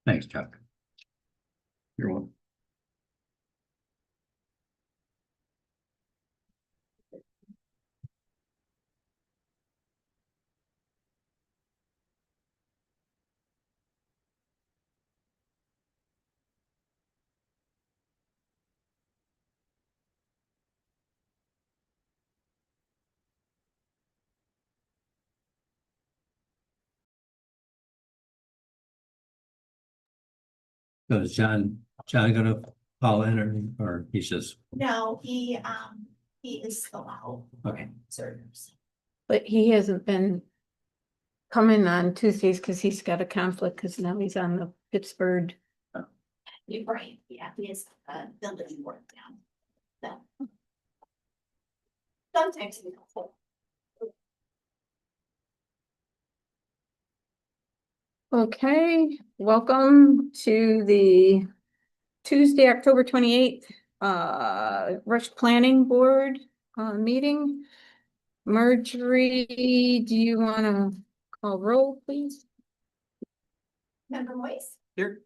Thanks, Chuck. You're welcome. So is John gonna call in or he's just, No, he is still out. okay, Servers. But he hasn't been coming on Tuesdays because he's got a conflict because now he's on the Pittsburgh. You're right, yeah, he is village work down. So. Sometimes we don't. Okay, welcome to the Tuesday, October 28th, Rush Planning Board meeting. Marjorie, do you want to call roll, please? Member Moise, here,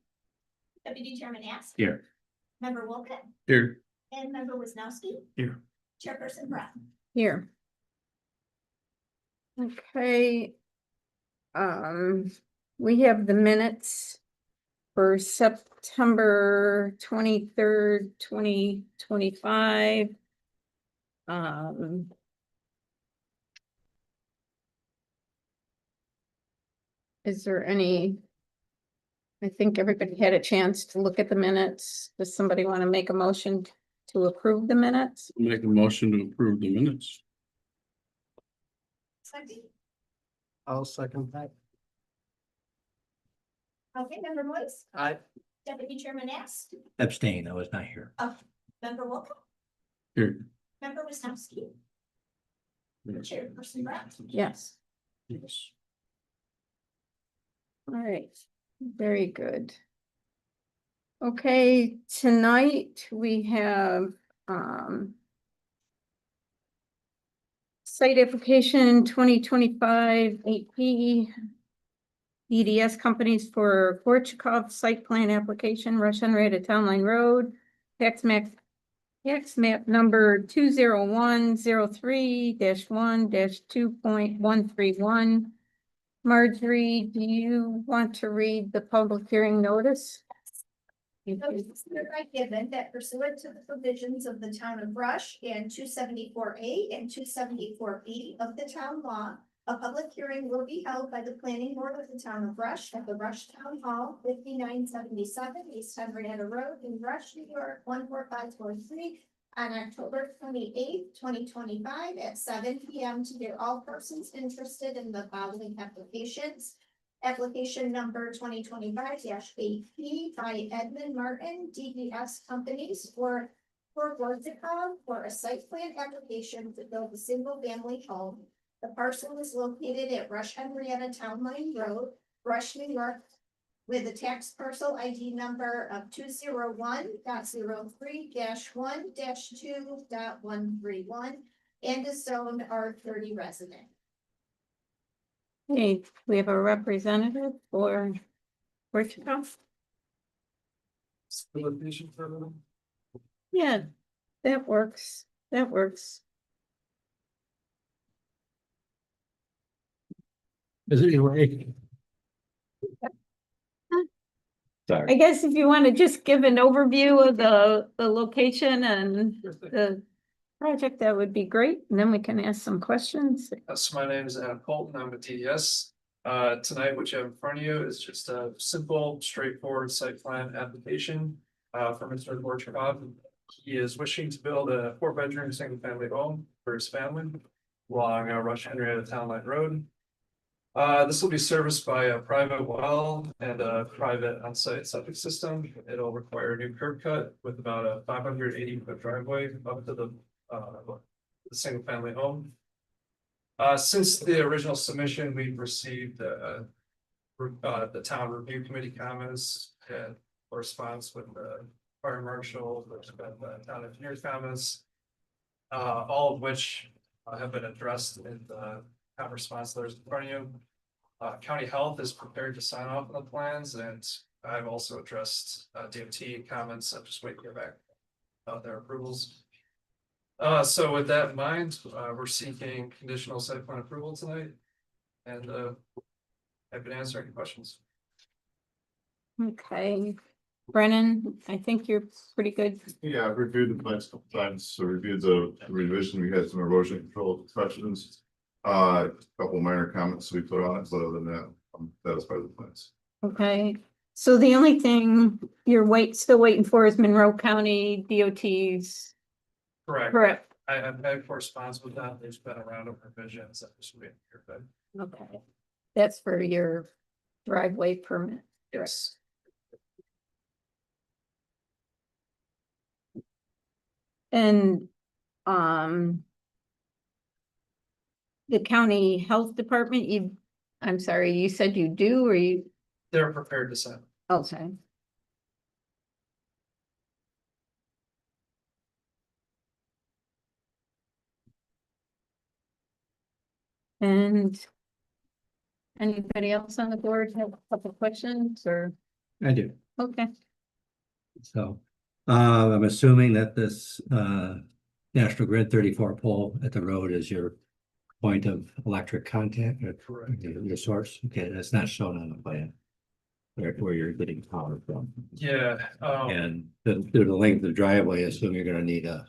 Deputy Chairman Ask. here, Member Wilken, here, and Member Wisnowski, here. Chairperson Brown. Here. Okay. We have the minutes for September 23rd, 2025. Is there any? I think everybody had a chance to look at the minutes. Does somebody want to make a motion to approve the minutes? Make a motion to approve the minutes. Second. I'll second that. Okay, Member Moise, Aye. Deputy Chairman Ask. Abstain, I was not here. Member Wilken, Here. Member Wisnowski, Chairperson Brown. Yes. Yes. All right, very good. Okay, tonight we have site application 2025 8P EDS companies for Gorchakov site plan application, Rush Henrietta Town Line Road, tax map number 20103-1-2.131. Marjorie, do you want to read the public hearing notice? Notice hereby given that pursuant to the provisions of the town of Rush and 274A and 274B of the town law, a public hearing will be held by the planning board of the town of Rush at the Rush Town Hall, 5977 East Henrietta Road in Rush, New York, 14543, on October 28th, 2025 at 7 p.m. to hear all persons interested in the following applications. Application number 2025-8P by Edmund Martin, DBS Companies for Gorchakov for a site plan application to build a single family home. The parcel is located at Rush Henrietta Town Line Road, Rush, New York, with a tax parcel ID number of 201-03-1-2.131 and is zoned R30 resident. Hey, we have a representative for Gorchakov. Yeah, that works. That works. Is it anyway? Sorry. I guess if you want to just give an overview of the location and the project, that would be great. And then we can ask some questions. So my name is Adam Colton, I'm with TDS. Tonight, what you have in front of you is just a simple, straightforward site plan application for Mr. Gorchakov. He is wishing to build a 4-bedroom, single-family home for his family along Rush Henrietta Town Line Road. This will be serviced by a private well and a private on-site septic system. It'll require a new curb cut with about a 580-foot driveway up to the single family home. Since the original submission, we've received the town review committee comments and correspondence with the fire marshal, the town engineer's comments, all of which have been addressed in the response letters in front of you. County Health is prepared to sign off on the plans, and I've also addressed DOT comments. I'm just waiting to hear back about their approvals. So with that in mind, we're seeking conditional site plan approval tonight. And happy to answer any questions. Okay, Brennan, I think you're pretty good. Yeah, I've reviewed the plans a couple times, so reviewed the revision, we had some erosion control questions. Couple minor comments we put on it, but other than that, I'm satisfied with the plans. Okay, so the only thing you're still waiting for is Monroe County DOT's, Correct. correct? I've had correspondence with them. There's been a round of revisions. I'm just waiting to hear back. Okay, that's for your driveway permit. Yes. And, the county health department, I'm sorry, you said you do, or you, They're prepared to sign. okay. And anybody else on the board have a couple questions or, I do. okay, So, I'm assuming that this, National Grid 34 pole at the road is your point of electric contact or Correct. your source? Okay, that's not shown on the plan. Where you're getting power from. Yeah, And through the length of the driveway, I assume you're gonna need a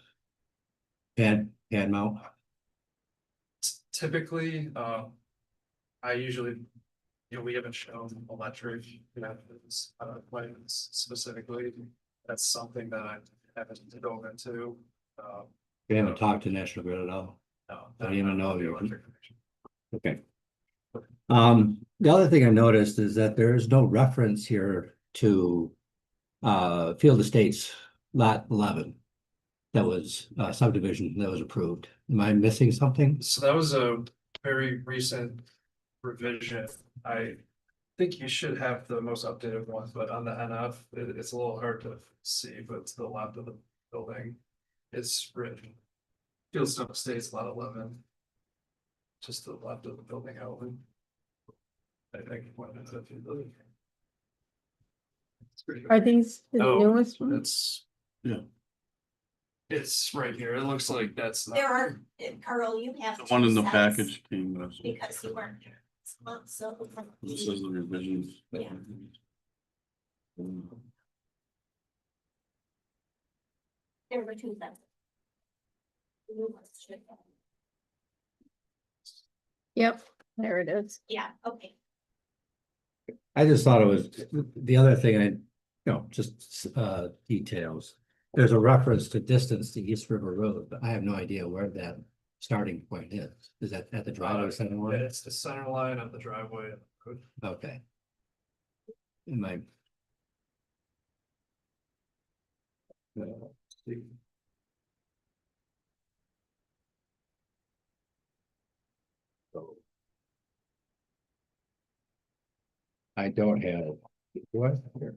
pad mount. typically, I usually, we haven't shown electric methods, plans specifically. That's something that I haven't dove into. You haven't talked to National Grid at all? No, Don't even know the you- electric connection. Okay. The other thing I noticed is that there is no reference here to Field Estates Lot 11. That was subdivision that was approved. Am I missing something? So that was a very recent revision. I think you should have the most updated one, but on the NF, it's a little hard to see, but to the left of the building. It's written. Fieldstone Estates Lot 11. Just to the left of the building outline. I think. It's pretty good. are these the Oh, newest ones? It's. Yeah. It's right here. It looks like that's not. There are, Carl, you have. The one in the two sets package came, Because you weren't here. So. this is the revisions. Yeah. There were two sets. Yep, there it is. Yeah, okay. I just thought it was, the other thing just details. There's a reference to distance to East River Road, but I have no idea where that starting point is. Is that at the driveway center Yeah, line? it's the center line of the driveway. Okay. Am I? I don't have. What? Here.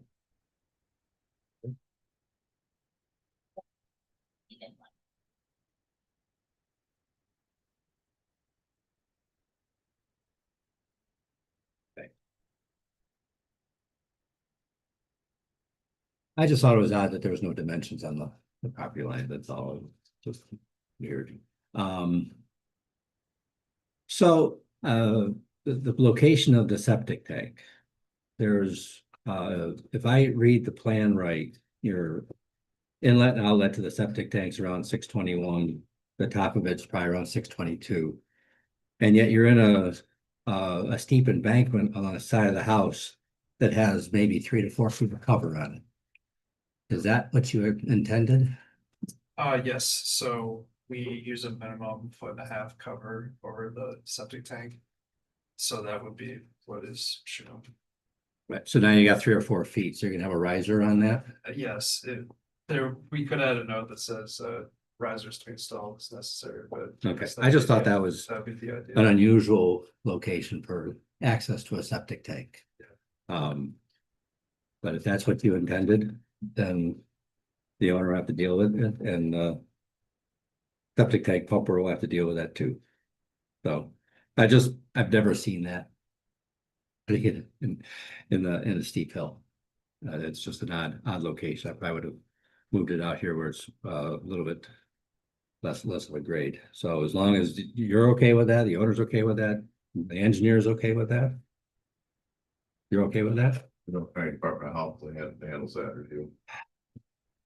I just thought it was odd that there was no dimensions on the property line. That's all. Just weird. So, the location of the septic tank. There's, if I read the plan right, your inlet and outlet to the septic tank's around 621. The top of it's probably around 622. And yet you're in a steep embankment on the side of the house that has maybe 3 to 4 feet of cover on it. Is that what you intended? Yes, so we use a minimum 1.5 cover over the septic tank. So that would be what is shown. Right, so now you got 3 or 4 feet, so you're gonna have a riser on that? Yes, we could add a note that says, risers to be installed as necessary, but. Okay, I just thought that was That'd be the idea. an unusual location for access to a septic tank. But if that's what you intended, then the owner will have to deal with it and septic tank pumper will have to deal with that too. So I've never seen that in a steep hill. It's just an odd location. I probably would have moved it out here where it's a little bit less of a grade. So as long as you're okay with that, the owner's okay with that, the engineer's okay with that. You're okay with that? You know, County Department of Health, they handles that review.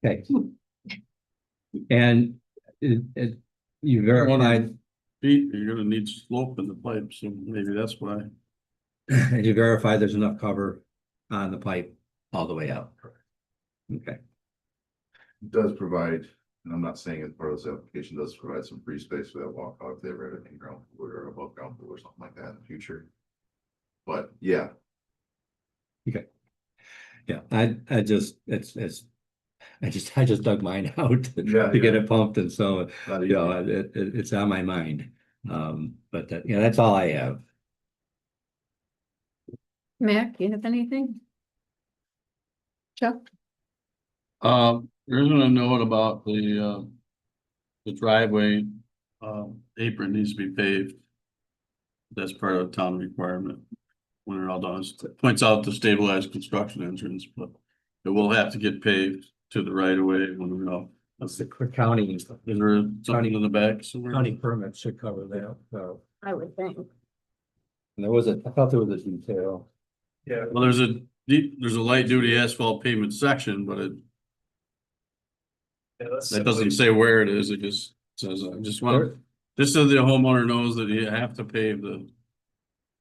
Okay. And you verified, Feet, you're gonna need slope in the pipe, so maybe that's why. and you verified there's enough cover on the pipe all the way out. Okay, It does provide, and I'm not saying it's part of this application, does provide some free space for that walkout if they ever had any ground floor or above ground floor or something like that in the future. But yeah, yeah, I just, I just dug mine out Yeah, to get yeah. it pumped, and so, not you know, easy. it's on my mind. But that, that's all I have. Mac, you have anything? Chuck? There isn't a note about the driveway, apron needs to be paved. That's part of the town requirement. When it all done, it points out the stabilized construction entrance, but it will have to get paved to the right of way when we're out. That's the county, Is there something in the back somewhere? county permit should cover that, so. I would think. And I thought there was a detail. Yeah, Well, there's a light duty asphalt pavement section, but yeah, that's that doesn't simply- say where it is. It just says, I just want, just so the homeowner knows that you have to pave the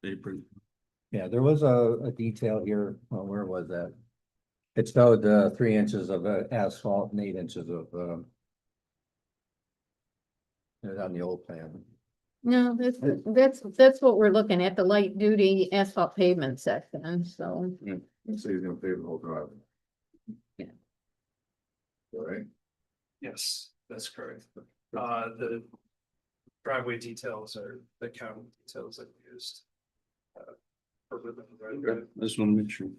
apron. Yeah, there was a detail here. Well, where was that? It showed 3 inches of asphalt and 8 inches of on the old plan. No, that's what we're looking at, the light duty asphalt pavement section, so. So he's gonna pave the whole driveway. Yeah. All right, Yes, that's correct. The driveway details are the county details that we used. For the driveway. I just want to make sure.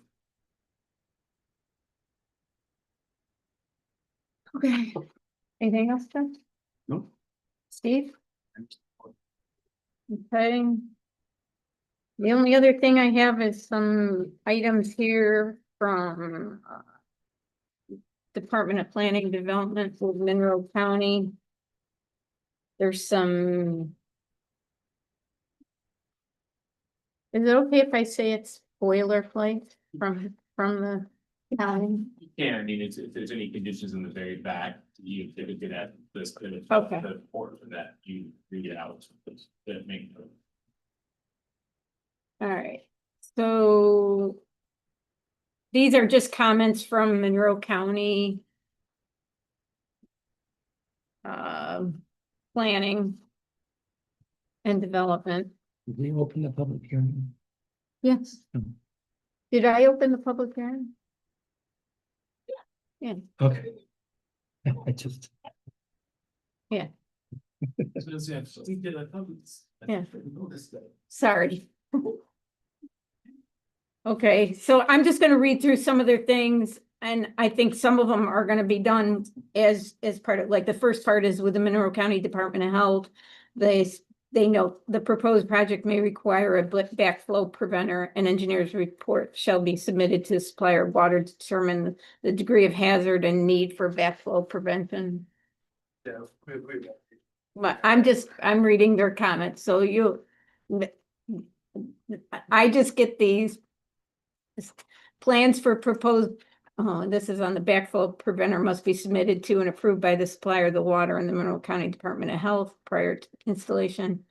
Okay. Anything else, Chuck? No. Steve? Okay. The only other thing I have is some items here from Department of Planning Development for Monroe County. There's some. Is it okay if I say it's boilerplate from the county? Yeah, I mean, if there's any conditions in the very back, you typically that this could. Okay. The report that you read out, that make. All right, so. These are just comments from Monroe County. Planning. And development. Did we open the public hearing? Yes. Hmm. Did I open the public hearing? Yeah, Okay. I just. yeah, We did a Yeah. sorry. Okay, so I'm just gonna read through some of their things, and I think some of them are gonna be done as part of, like, the first part is with the Monroe County Department of Health. They note the proposed project may require a backflow preventer. An engineer's report shall be submitted to the supplier of water to determine the degree of hazard and need for backflow prevention. Yeah, we. But I'm reading their comments, so I just get these plans for proposed, this is on the backflow preventer must be submitted to and approved by the supplier of the water in the Monroe County Department of Health prior to installation.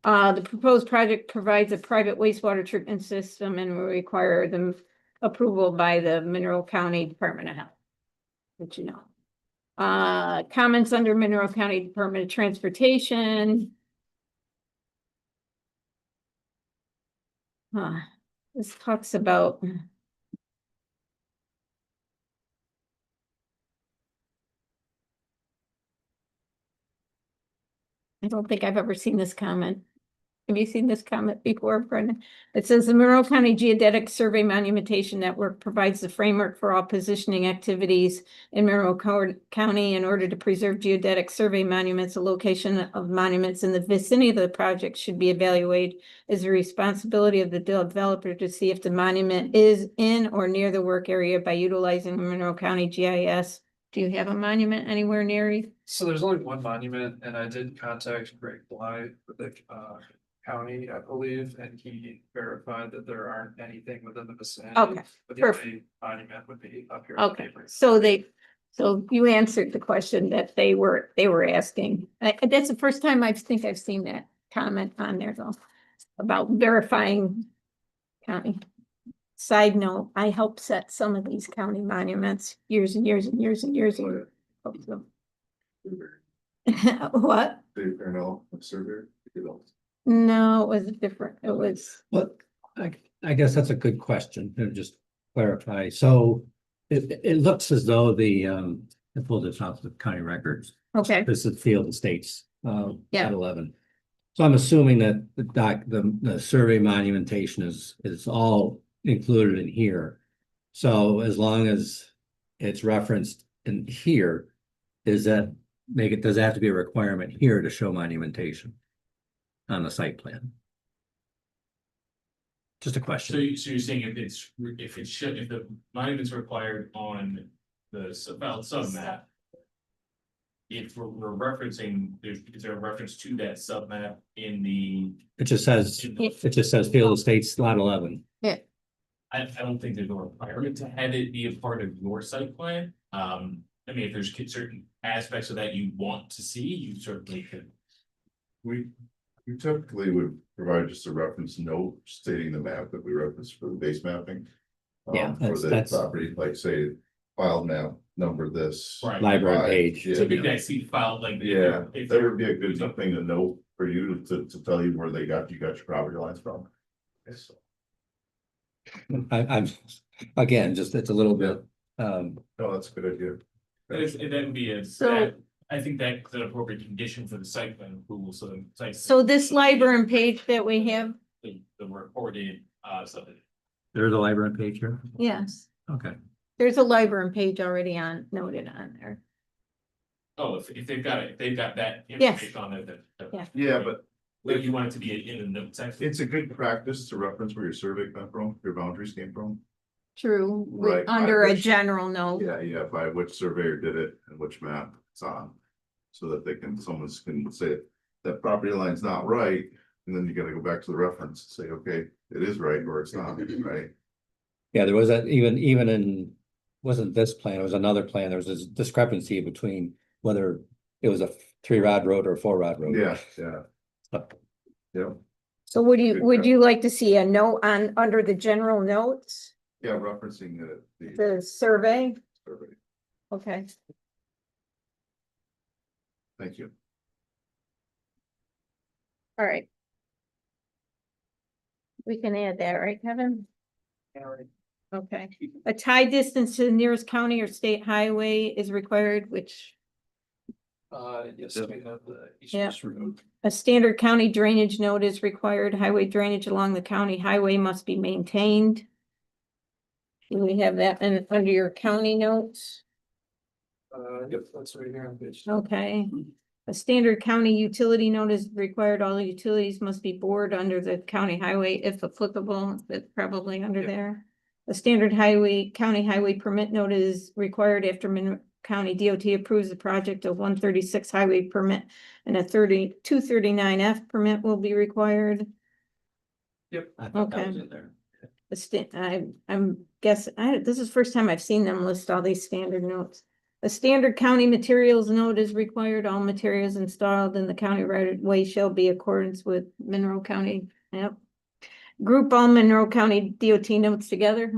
The proposed project provides a private wastewater treatment system and will require the approval by the Monroe County Department of Health. Which you know. Comments under Monroe County Department of Transportation. This talks about. I don't think I've ever seen this comment Have you seen this comment before, Brendan? It says the Monroe County Geodetic Survey Monumentation Network provides the framework for all positioning activities in Monroe County in order to preserve geodetic survey monuments. The location of monuments in the vicinity of the project should be evaluated as the responsibility of the developer to see if the monument is in or near the work area by utilizing Monroe County GIS. Do you have a monument anywhere near you? So there's only one monument, and I did contact Greg Bly with the county, I believe, and he verified that there aren't anything within the vicinity. Okay, But the perfect. only monument would be up here. Okay, so so you answered the question that they were asking. That's the first time I've seen that comment on there though, about verifying county. Side note, I helped set some of these county monuments years and years and years and years ago. What? Dave Parnell, surveyor, you know. No, it was different. It was, Well, I guess that's a good question, to just clarify. So it looks as though I pulled this off the county records. okay, This is Field Estates, Yeah. at 11. So I'm assuming that the survey monumentation is all included in here. So as long as it's referenced in here, does that have to be a requirement here to show monumentation on the site plan? Just a So question. you're saying if the monument's required on the sub-map. If we're referencing, is there a reference to that sub-map in the? It just says Field Estates Lot 11. I don't think there's a requirement to have it be a part of your site plan. I mean, if there's certain aspects of that you want to see, you certainly could. We typically would provide just a reference note stating the map that we referenced for the base mapping. Yeah, For the that's- property, like say, file map, number this. Right. Library Right, page. yeah. Typically, I see filed like. Yeah, if that would be a good thing to know for you to tell you where you got your property lines from. Yes. I'm, again, just, it's a little bit, No, that's a good idea. And that would be So- I think that's an appropriate condition for the site plan approval, so the site. so this library page that we have, The recorded, something. there's a library page here. yes, Okay. there's a library page already noted on there. Oh, if they've got that Yes. information on it, then. Yeah. Yeah, but But you want it to be in the notes section. it's a good practice to reference where your survey came from, your boundaries came from. True, Right, under I a wish- general note. Yeah, by which surveyor did it and which map it's on. So that someone can say that property line's not right, and then you gotta go back to the reference, and say, okay, it is right or it's not, right? Yeah, there was that even in, wasn't this plan, it was another plan. There was this discrepancy between whether it was a 3-rod road or a 4-rod road. Yeah. Uh, Yeah, So would Good you like to see a note under the general notes, yeah, referencing the the survey? survey. Okay, Thank you. all right. We can add that, right, Kevin? Okay, a tie distance to the nearest county or state highway is required, which Yes, we have the Yeah. East Road. a standard county drainage note is required. Highway drainage along the county highway must be maintained. Do we have that under your county notes? Yep, that's right here on page. Okay. A standard county utility note is required. All the utilities must be bored under the county highway if applicable. That's probably under Yep. there. A standard county highway permit note is required after Monroe County DOT approves the project. A 136 highway permit and a 239F permit will be required. I thought that Okay. was in there. I'm guessing, this is the first time I've seen them list all these standard notes. A standard county materials note is required. All materials installed in the county right of way shall be accordance with Monroe County. Yep. Group all Monroe County DOT notes together.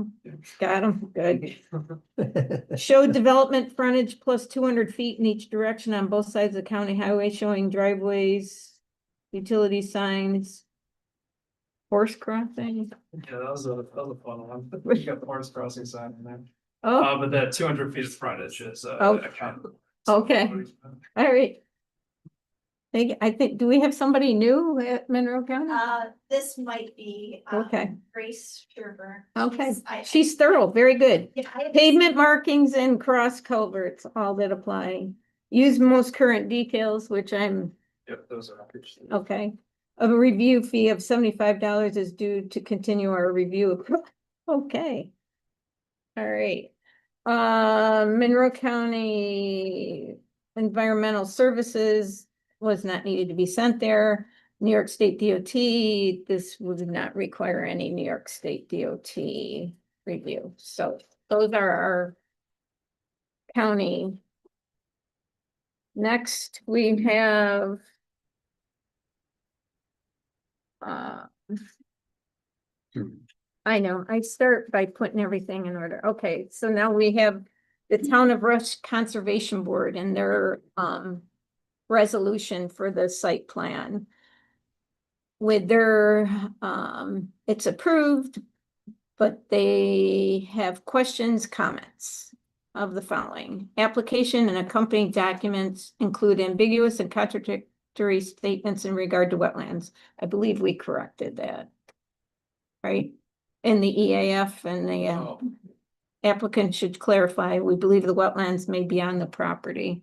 Got them, good. Show development frontage plus 200 feet in each direction on both sides of the county highway, showing driveways, utility signs, horse crossing. Yeah, that was a fun one. You got the horse crossing sign in there. Oh, But that 200 feet of frontage is. Oh. account- okay. All right. I think, do we have somebody new at Monroe County? This might be. Okay. Grace Sherburne. Okay, I- she's thorough, very good. Yeah, I- Pavement markings and cross culverts, all that apply. Use most current details, which I'm, Yep, those are. okay. A review fee of $75 is due to continue our review. Okay. All right. Monroe County Environmental Services was not needed to be sent there. New York State DOT, this would not require any New York State DOT review. So those are our county. Next, we have I know, I start by putting everything in order. Okay, so now we have the Town of Rush Conservation Board and their resolution for the site plan. With their it's approved, but they have questions, comments of the following. Application and accompanying documents include ambiguous and contradictory statements in regard to wetlands. I believe we corrected that. Right? In the EAF and the Oh, applicant should clarify, we believe the wetlands may be on the property.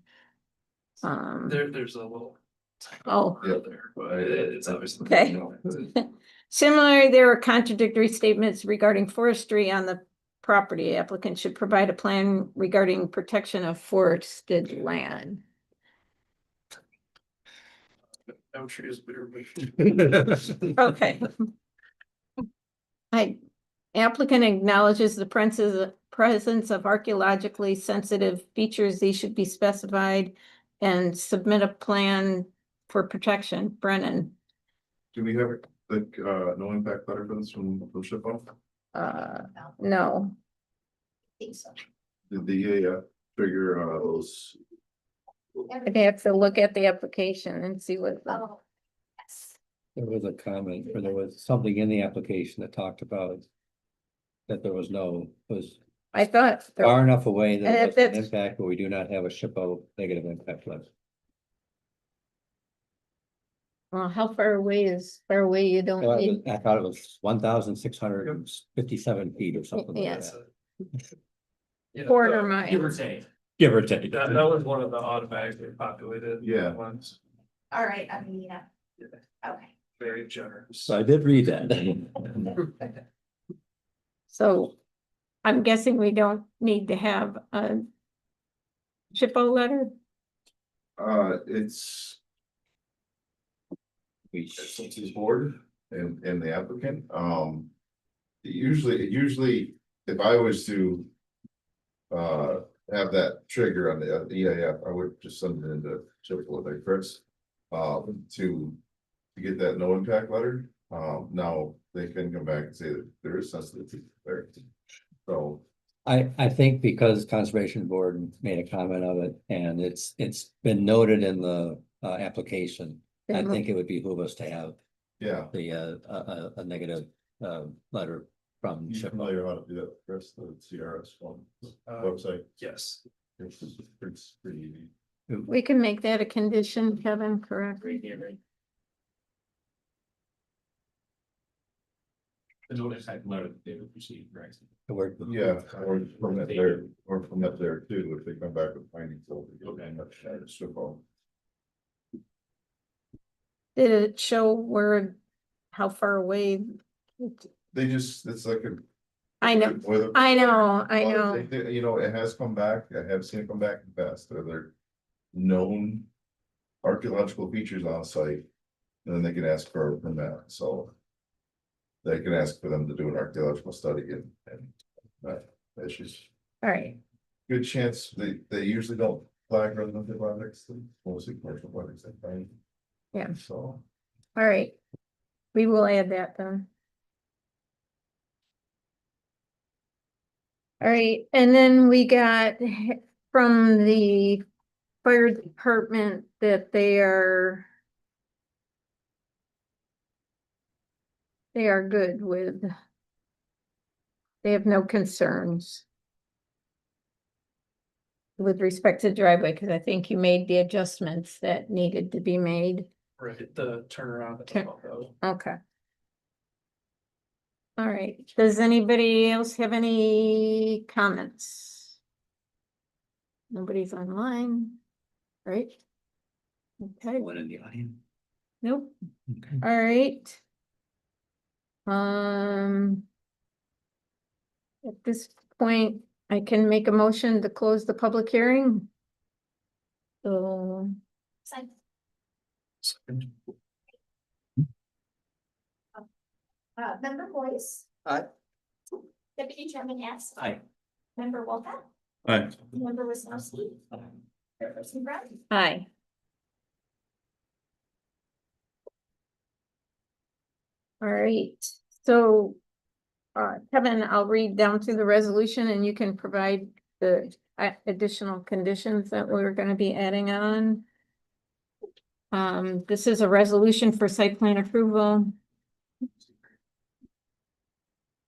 there's a little. Oh. There, but it's obviously. Okay. Similarly, there are contradictory statements regarding forestry on the property. Applicant should provide a plan regarding protection of forested land. No trees, bitter. Okay. Applicant acknowledges the presence of archaeologically sensitive features. These should be specified and submit a plan for protection. Brennan. Do we have like no impact letter for this from SHPO? No. Think so. Did the trigger those? I'd have to look at the application and see what. Oh, yes. There was a comment, or there was something in the application that talked about that there was I thought. far enough away that it was an That's- impact, but we do not have a SHPO negative impact list. Well, how far away is far away? You don't need. I thought it was 1,657 feet or something like Yes. that. Yeah, Quarter Give or mile. take. Give or take. that was one of the automatically populated. Yeah. Ones, All right, I mean, yeah. Okay. very generous. So I did read that. So I'm guessing we don't need to have a SHPO letter. It's We his board and the applicant, usually, if I was to. Have that trigger on the EAF, I would just send it into SHPO like Chris. To get that no impact letter, now they can come back and say that there is sensitivity there. So, I think because Conservation Board made a comment of it and it's been noted in the application. I think it would behoove us to have yeah. the a negative letter from You SHPO. familiar how to do that, Chris, the CRS one website? Yes. It's pretty easy. We can make that a condition, Kevin, correct? The no impact letter that they would receive, right? The word. Yeah, or from up there, too, if they come back with findings. Okay. SHPO. Did it show where, how far away? They just, it's like a. I know, Whether- I know, I Well, know. you know, it has come back, I have seen it come back in the past, they're known archaeological features on site. And then they can ask for a permit, so. They can ask for them to do an archaeological study and it's just All right, good chance, they usually don't flag residential projects, mostly commercial projects, I find. Yeah. So, all right. We will add that then. All right, and then we got from the fire department that they are good with. They have no concerns. with respect to driveway, because I think you made the adjustments that needed to be made. Right, the turnaround. at the Turn- Bump Road. Okay. All right, does anybody else have any comments? Nobody's online, right? Okay, One in the audience. nope, Okay. all right. Um. At this point, I can make a motion to close the public hearing. So, Sign. Member Boyce. Aye. Deputy Chairman Hess. Aye. Member Wolfett. Aye. Member Wisniewski. Chairperson Brown. aye. All right, so. Kevin, I'll read down through the resolution and you can provide the additional conditions that we're gonna be adding on. This is a resolution for site plan approval.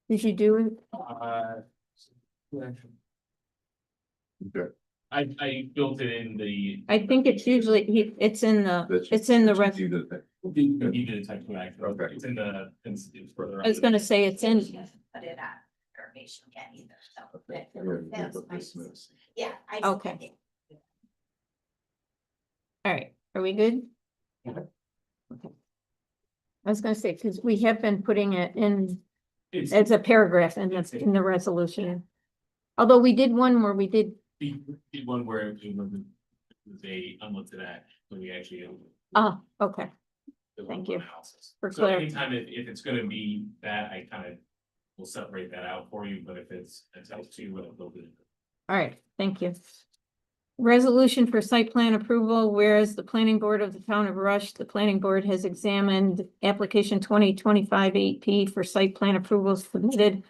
Did you do it? Okay. I built it in the. I think it's usually, it's in the rest. You did that. You did a type of action. Okay. It's in the, it's further. I was gonna say it's in, Put it on information yet either, so. Yeah, That's but fine. this is- Yeah. I Okay. all right, are we good? Okay. Okay. I was gonna say, because we have been putting it in It's as a paragraph in the resolution. Although we did one where we did, the one where it was a unlimited act, so we actually. okay, the thank you analysis. for So clarity. anytime if it's gonna be that, I kind of will separate that out for you, but if it's a type two, it'll be. All right, thank you. Resolution for site plan approval, whereas the planning board of the town of Rush, the planning board has examined application 2025 8P for site plan approvals submitted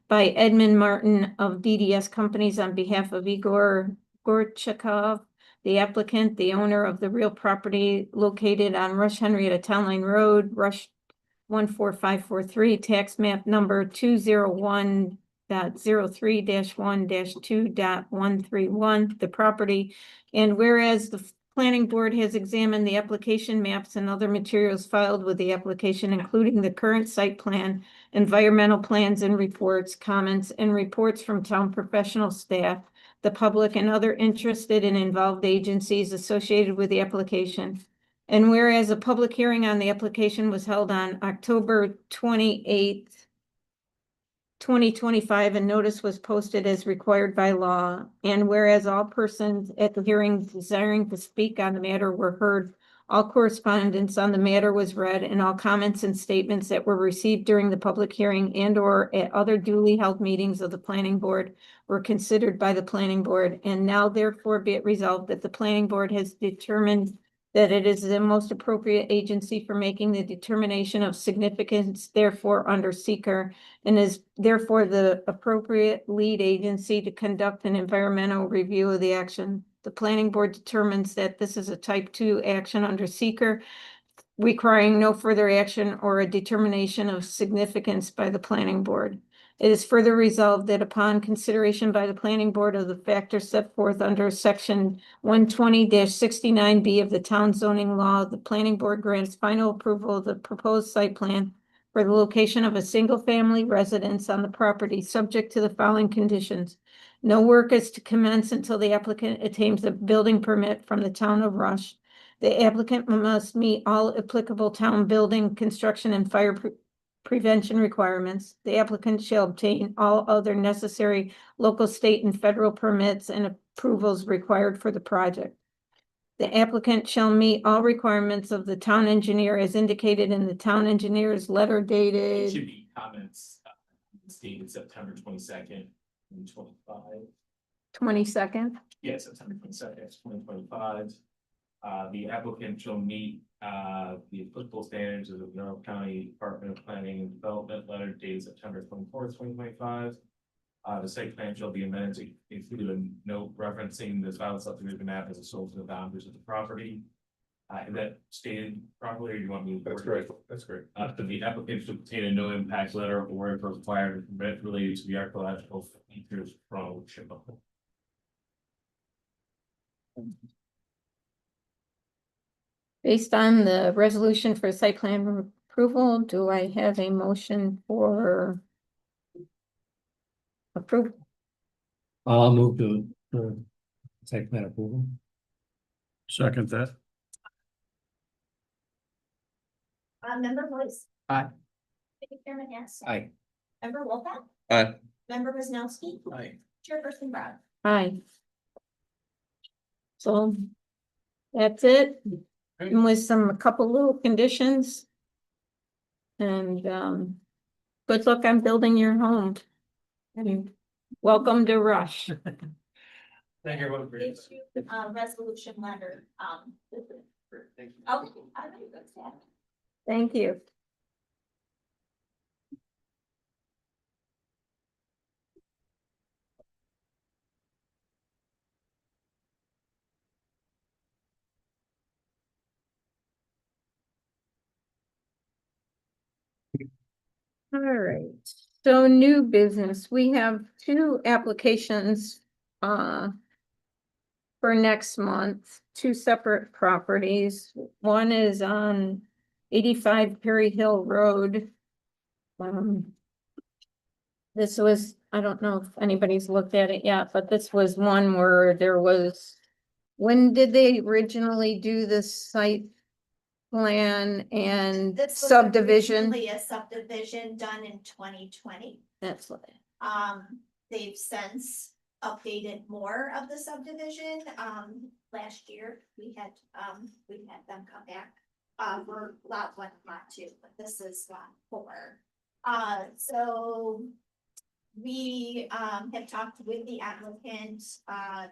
by Edmund Martin of DDS Companies on behalf of Igor Gorchakov, the applicant, the owner of the real property located on Rush Henrietta Town Line Road, Rush 14543, tax map number 201.03-1-2.131, the property. And whereas the planning board has examined the application maps and other materials filed with the application, including the current site plan, environmental plans and reports, comments, and reports from town professional staff, the public, and other interested and involved agencies associated with the application. And whereas a public hearing on the application was held on October 28th, 2025, and notice was posted as required by law. And whereas all persons at the hearing desiring to speak on the matter were heard, all correspondence on the matter was read, and all comments and statements that were received during the public hearing and or at other duly held meetings of the planning board were considered by the planning board. And now therefore be it resolved that the planning board has determined that it is the most appropriate agency for making the determination of significance, therefore under seeker, and is therefore the appropriate lead agency to conduct an environmental review of the action. The planning board determines that this is a type 2 action under seeker, requiring no further action or a determination of significance by the planning board. It is further resolved that upon consideration by the planning board of the factors set forth under section 120-69B of the town zoning law, the planning board grants final approval of the proposed site plan for the location of a single-family residence on the property, subject to the following conditions. No work is to commence until the applicant attains a building permit from the town of Rush. The applicant must meet all applicable town building, construction, and fire prevention requirements. The applicant shall obtain all other necessary local, state, and federal permits and approvals required for the project. The applicant shall meet all requirements of the town engineer as indicated in the town engineer's letter It dated should be comments, dated September 22nd, 2025. 22nd. Yeah, September 22nd, 2025. The applicant shall meet, the applicable standards of the Monroe County Department of Planning and Development, letter dated September 24th, 2025. The site plan shall be amended to include a note referencing the filed subdivision map as a source of the boundaries of the property. Is that stated properly, or do you want me to? That's great, that's great. The applicant should obtain a no impact letter or if required, permit related to the archaeological features from Chippewa. Based on the resolution for site plan approval, do I have a motion for approval? I'll move to, for site plan approval. Second that. Member Boyce. Aye. Deputy Chairman Hess. Aye. Member Wolfett. Aye. Member Wisnowski. Aye. Chairperson Brown. Aye. So that's it, and with a couple little conditions. And good luck on building your home. And welcome to Rush. Thank you, everyone, for your time. Issue, resolution letter, Thank you. okay, I know that's that. Thank you. All right, so new business, we have two applications for next month, two separate properties. One is on 85 Perry Hill Road. This was, I don't know if anybody's looked at it yet, but this was one where there was, when did they originally do this site plan and This was subdivision? originally a subdivision done in 2020. That's what. They've since updated more of the subdivision. Last year, we had them come back. For lot 1, lot 2, but this is lot 4. So we have talked with the applicant.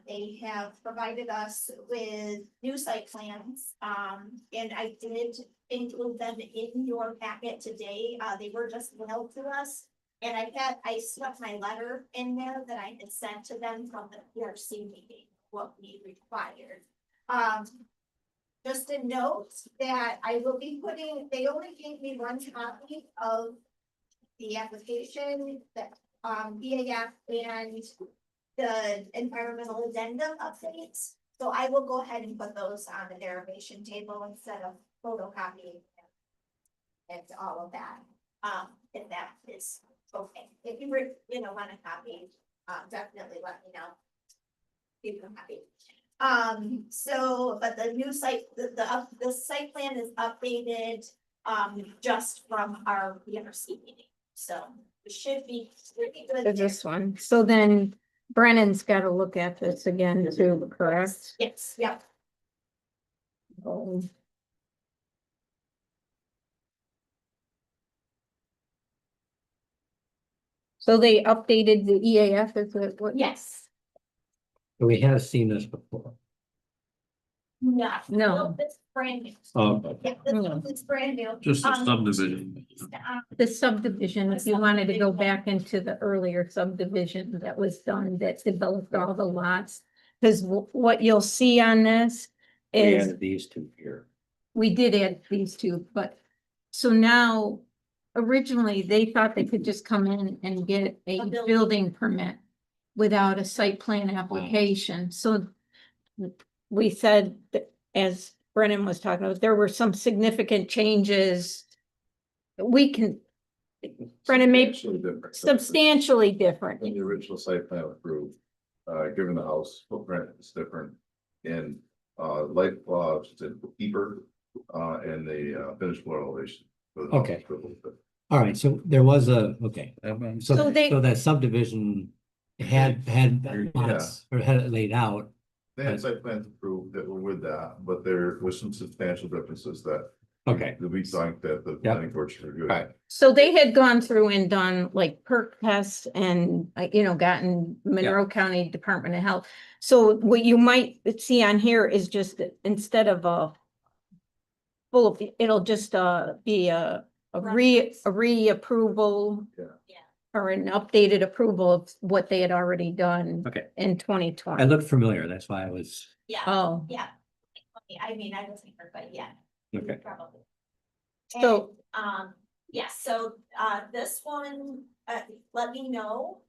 They have provided us with new site plans. And I did include them in your packet today. They were just mailed to us. And I stuck my letter in there that I had sent to them from the PRC meeting, what we required. Just a note that I will be putting, they only gave me one copy of the application, that EAF and the environmental addendum updates. So I will go ahead and put those on the derivation table instead of photocopying and all of that. If that is okay, if you were, want a copy, definitely let me know. Keep them happy. So, but the new site, the site plan is updated, just from our PRC meeting, so it should be pretty good. There's this one. So then Brennan's got to look at this again too, correct? Yes, yep. Um, So they updated the EAF, is it what? Yes. We have seen this before. No. It's brand new. Oh, Yeah, this No. one is brand new. Just a Um, subdivision. The subdivision, if you wanted to go back into the earlier subdivision that was done, that developed all the lots. Cause what you'll see on this we is, added these two here. we did add these two, but. So now, originally, they thought they could just come in and get a A building. building permit. Without a site plan application, so. We said that, as Brennan was talking about, there were some significant changes. We can. Brennan made Substantially different. substantially different. Than the original site plan approved, given the house footprint is different in, light, it's a keeper, and the finished floor elevation. for the house. Okay. All right, so there was okay, So so they- that subdivision had lots, or had it laid out. They had site plans approved that were with that, but there was some substantial differences that. Okay, That we think that the Yep. planning board should review. Right. So they had gone through and done like perk tests and, gotten Monroe County Department of Health. So what you might see on here is just that instead of it'll just be a reapproval. Yeah. Yeah. Or an updated approval of what they had already done okay. in 2020. I looked familiar, that's why I was, Yeah, Oh, yeah. I mean, I wasn't here, but yeah. okay. Probably. So- And, yeah, so, this one, let me know,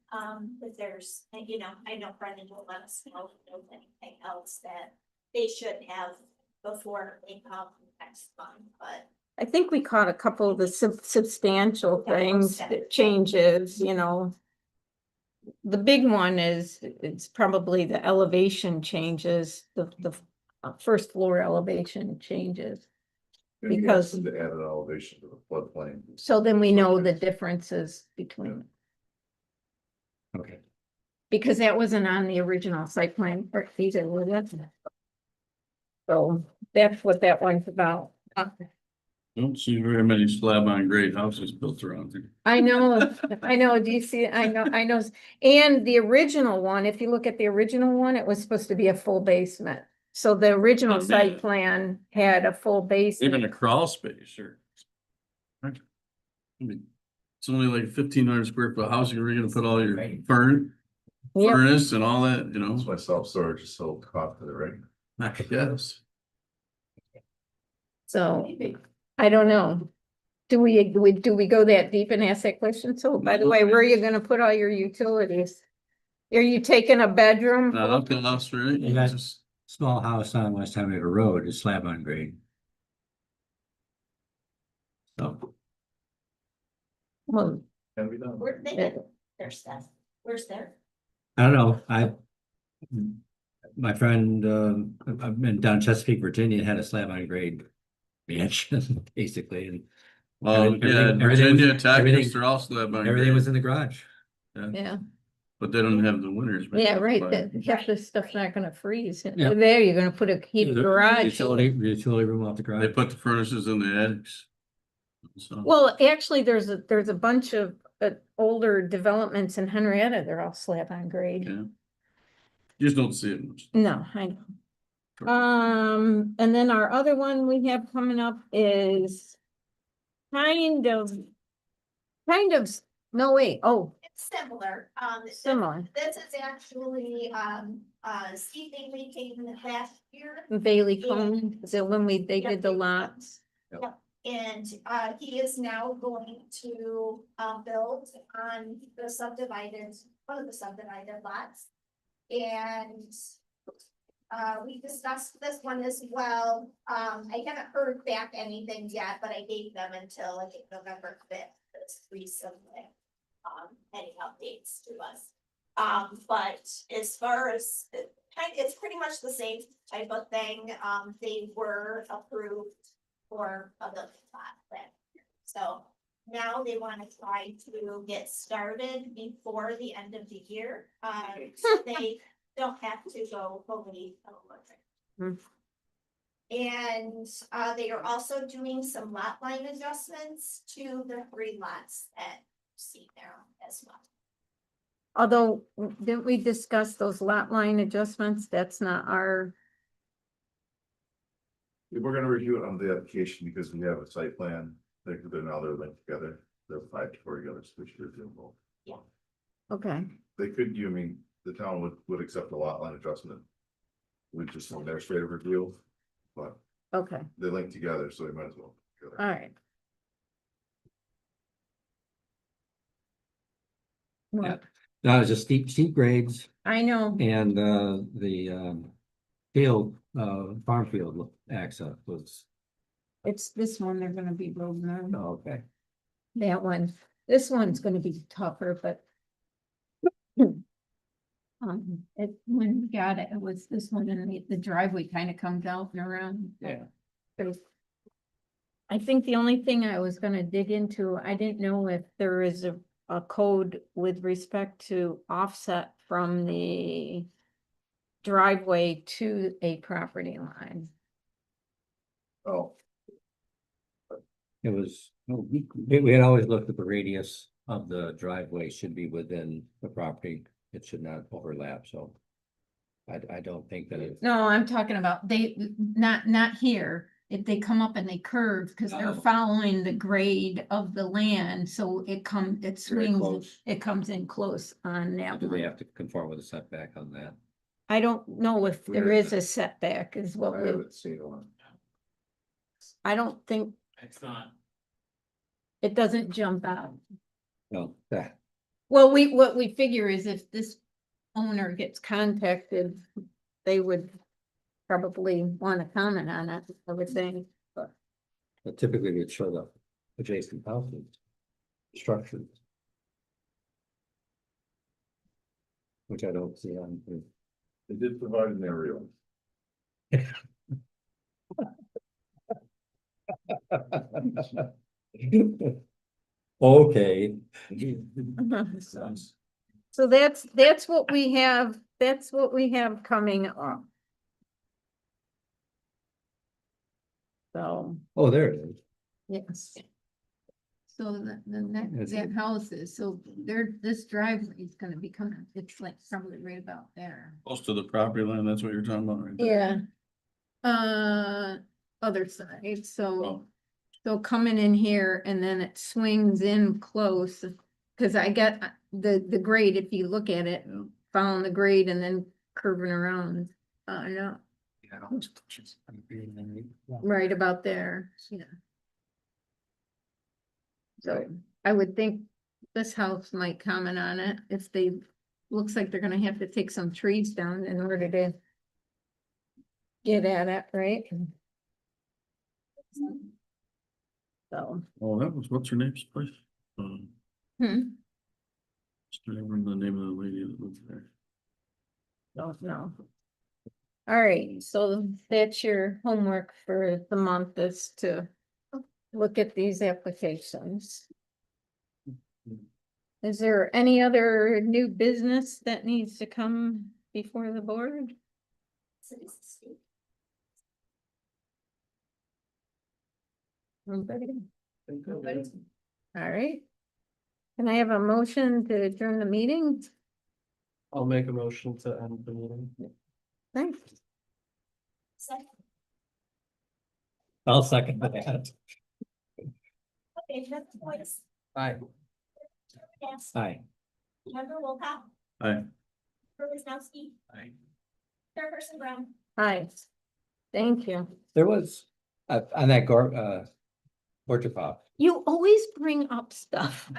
if there's, I know Brendan will let us know if there's anything else that they should have before they come next month, but. I think we caught a couple of the substantial Yeah, things, most that changes, you know. The big one is, it's probably the elevation changes, the first floor elevation changes. And you Because- asked them to add an elevation to the floodplain. So then we know the differences between, Okay. because that wasn't on the original site plan, or either, was it? So that's what that one's about. Don't see very many slab on grade houses built around here. I know, do you see, I know, and the original one, if you look at the original one, it was supposed to be a full basement. So the original Oh, site yeah. plan had a full Even basement. a crawl space or. I mean, it's only like 1,500 square foot house, you're gonna put all your Yep. furnace and all that, you know, That's why self-storage is so popular, right? I guess. So, I don't know. Do we go that deep and ask that question? So by the way, where are you gonna put all your utilities? Are you taking a bedroom? Not up the house, right? You got- Just- Small house on West Ham River Road is slab on grade. So, Well, Can be done. Where they get their stuff, where's their? I don't know, my friend, I've been down Chesapeake, Virginia, had a slab on grade mansion, basically, and Well, Everything- yeah, everything was- Virginia, Texas, everything- they're all slab on everything grade, was in the garage. yeah, but they don't have the winters. yeah, right, But- that, half this stuff's not gonna freeze. Yeah. There, you're gonna put a heat The garage. Utility room off the They garage. put the furnaces in the attics. So, Well, actually, there's a bunch of older developments in Henrietta, they're all slab on grade. yeah. You just don't see it much. No, I know. And then our other one we have coming up is kind of, no, wait, oh, It's similar, similar, this is actually, Steve Bailey came in last year. Bailey Cone, so when they did the lots. And he is now going to build on the subdivided, one of the subdivided lots. And we discussed this one as well. I haven't heard back anything yet, but I gave them until I think November 5th to resubmit any updates to us. But as far as it's pretty much the same type of thing. They were approved for a building plot plan. So now they want to try to get started before the end of the year. They don't have to go fully. Hmm. And they are also doing some lot line adjustments to the 3 lots that you see there as well. Although, didn't we discuss those lot line adjustments? That's not our, We're gonna review it on the application because we have a site plan, they're now they're linked together, they're applied for together, so we should review them both. okay, They could, you mean, the town would accept a lot line adjustment. We just want their straight of review, but okay, they link together, so they might as well. together. all right. Well, No, it's just steep grades I know, and, the, field, farm field access was, it's this one they're gonna be building on. oh, okay. That one, this one's gonna be tougher, but. When we got it, it was this one and the driveway kind of comes out and around. Yeah. There's- I think the only thing I was gonna dig into, I didn't know if there is a code with respect to offset from the driveway to a property line. Oh, It was, we had always looked at the radius of the driveway should be within the property. It should not overlap, so. I don't think that it's, No, I'm talking about not here. If they come up and they curve, because they're Oh. following the grade of the land, so it very swings, close. it comes in close on that Do they one. have to conform with a setback on that? I don't know if there Where is is a setback is what I we, haven't seen one. I don't think, It's not, it doesn't jump out. No, that, Well, what we figure is if this owner gets contacted, they would probably want to comment on it, I would think, but. But typically we'd show the adjacent houses. Structures. Which I don't see on here. They did provide an aerial. Okay. So that's what we have coming up. So, Oh, there it is. yes, So the next, Yes. that house is, so there, this driveway is gonna be coming, it's like probably right about there. Close to the property line, that's what you're talking about, right? there? yeah, Other side, Oh. so coming in here and then it swings in close. Cause I get the grade, if you look at it, Yeah. following the grade and then curving around, no, right about there, yeah. So I would think this house might comment on it if they, looks like they're gonna have to take some trees down in order to get at it, right? So, Oh, that was, what's her name's place? hmm, Just remember the name of the lady that lives there. don't know. All right, so that's your homework for the month is to look at these applications. Is there any other new business that needs to come before the board? Nobody? All right. Can I have a motion to adjourn the meeting? I'll make a motion to end the meeting. Thanks. I'll second that. Okay, that's the voice. Aye. Yes. Aye. Member Wilcox, Hi. Member Wisnowski, Aye. Chairperson Brown. Hi. Thank you. There was, on that Gorchakov, You always bring up stuff.